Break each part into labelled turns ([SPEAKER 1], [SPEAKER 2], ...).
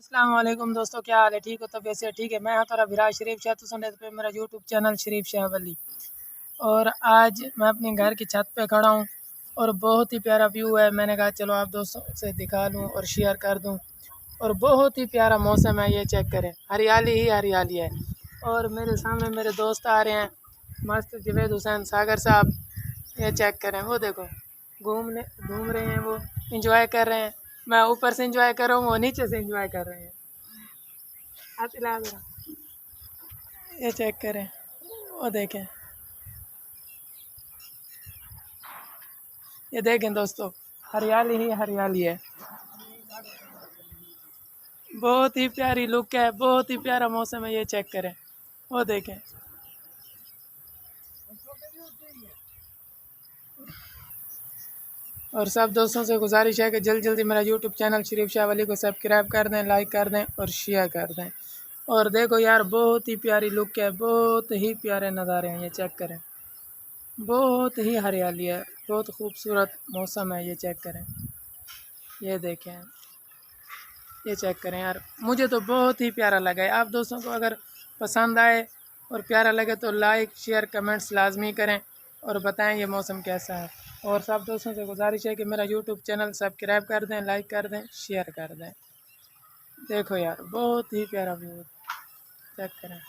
[SPEAKER 1] अस्सलाम वालेकुम दोस्तों, क्या हाल है? ठीक हो? तबीयत से ठीक है? मैं हाँ थोड़ा विराज शरीफ शाह, तो सुनने पे मेरा यूट्यूब चैनल शरीफ शाह वली। और आज मैं अपने घर की छत पे खड़ा हूँ और बहुत ही प्यारा व्यू है। मैंने कहा चलो आप दोस्तों से दिखा लूँ और शेयर कर दूँ। और बहुत ही प्यारा मौसम है, ये चेक करें, हरियाली ही हरियाली है। और मेरे सामने मेरे दोस्त आ रहे हैं, मस्त जवेद हुसैन सागर साहब। ये चेक करें, वो देखो घूम रहे हैं, वो इंजॉय कर रहे हैं। मैं ऊपर से इंजॉय कर रहा हूँ, वो नीचे से इंजॉय कर रहे हैं। हाथ हिला जरा, ये चेक करें, वो देखें, ये देखें दोस्तों, हरियाली ही हरियाली है। बहुत ही प्यारी लुक है, बहुत ही प्यारा मौसम है, ये चेक करें, वो देखें। और सब दोस्तों से गुजारिश है कि जल्दी जल्दी मेरा यूट्यूब चैनल शरीफ शाह वली को सब्सक्राइब कर दें, लाइक कर दें और शेयर कर दें। और देखो यार, बहुत ही प्यारी लुक है, बहुत ही प्यारे नज़ारे हैं, ये चेक करें। बहुत ही हरियाली है, बहुत खूबसूरत मौसम है, ये चेक करें, ये देखें, ये चेक करें यार। मुझे तो बहुत ही प्यारा लगा है। आप दोस्तों को अगर पसंद आए और प्यारा लगे तो लाइक शेयर कमेंट्स लाजमी करें और बताएं ये मौसम कैसा है। और सब दोस्तों से गुजारिश है कि मेरा यूट्यूब चैनल सब्सक्राइब कर दें, लाइक कर दें, शेयर कर दें। देखो यार, बहुत ही प्यारा व्यू, चेक करें,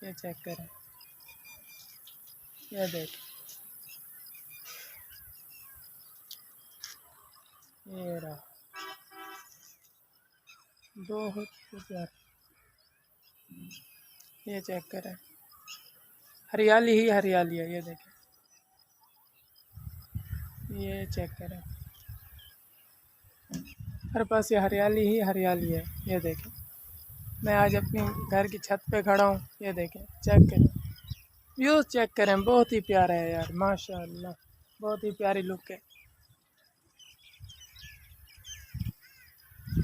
[SPEAKER 1] ये चेक करें, ये देख, ये रहा, बहुत प्यारा, ये चेक करें, हरियाली ही हरियाली है, ये देखें, ये चेक करें, हर पास ये हरियाली ही हरियाली है, ये देखें। मैं आज अपनी घर की छत पे खड़ा हूँ, ये देखें, चेक करें, व्यूज़ चेक करें, बहुत ही प्यारा है यार, माशाल्लाह, बहुत ही प्यारी लुक है,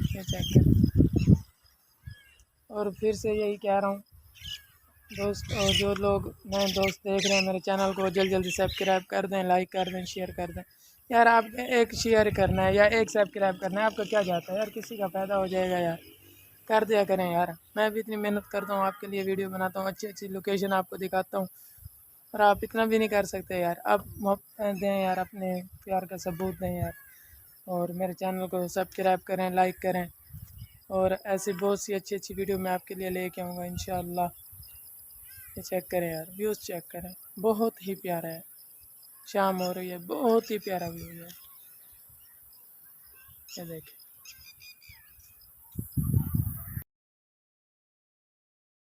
[SPEAKER 1] ये चेक करें। और फिर से यही कह रहा हूँ दोस्त, और जो लोग नए दोस्त देख रहे हैं मेरे चैनल को, जल्दी जल्दी सब्सक्राइब कर दें, लाइक कर दें, शेयर कर दें। यार आप एक शेयर करना है या एक सब्सक्राइब करना है, आपका क्या जाता है यार, किसी का फ़ायदा हो जाएगा यार, कर दिया करें यार। मैं भी इतनी मेहनत करता हूँ आपके लिए, वीडियो बनाता हूँ, अच्छी अच्छी लोकेशन आपको दिखाता हूँ, और आप इतना भी नहीं कर सकते यार। आप मोहब्बत दें यार, अपने प्यार का सबूत दें यार, और मेरे चैनल को सब्सक्राइब करें, लाइक करें। और ऐसी बहुत सी अच्छी अच्छी वीडियो मैं आपके लिए लेके आऊँगा इंशाअल्लाह। ये चेक करें यार, व्यूज़ चेक करें, बहुत ही प्यारा है। शाम हो रही है, बहुत ही प्यारा व्यू है, ये देखें।